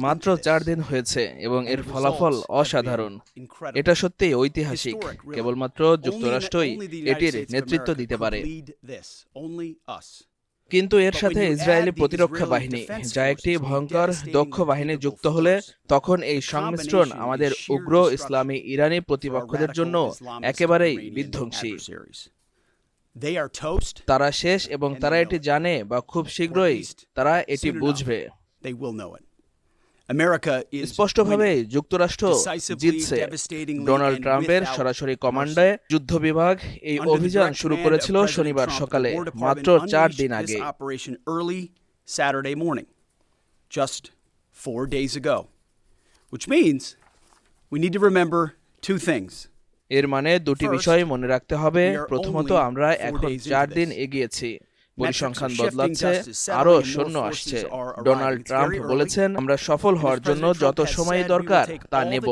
মাত্র ৪ দিন হয়েছে এবং এর ফলাফল অসাধারণ। এটা সত্যিই ঐতিহাসিক। কেবলমাত্র যুক্তরাষ্ট্রই এটির নেতৃত্ব দিতে পারে। কিন্তু এর সাথে ইসরায়েলি প্রতিরক্ষা বাহিনী, যা একটি ভয়ঙ্কর দক্ষ বাহিনী যুক্ত হলে তখন এই সংমিশ্রণ আমাদের উগ্র ইসলামী ইরানি প্রতিপক্ষদের জন্য একেবারেই বিধ্বংসী। তারা শেষ এবং তারা এটি জানে বা খুব শীঘ্রই তারা এটি বুঝবে। স্পষ্টভাবে যুক্তরাষ্ট্র জিতছে। ডোনাল্ড ট্রাম্পের সরাসরি কমান্ডে যুদ্ধবিভাগ এই অভিযান শুরু করেছিল শনিবার সকালে, মাত্র ৪ দিন আগে। এর মানে দুটি বিষয় মনে রাখতে হবে। প্রথমত, আমরা এখন ৪ দিন এগিয়েছি। পরিসংখ্যান বদলাচ্ছে, আরও সৈন্য আসছে। ডোনাল্ড ট্রাম্প বলেছেন, আমরা সফল হওয়ার জন্য যত সময় দরকার তা নেব।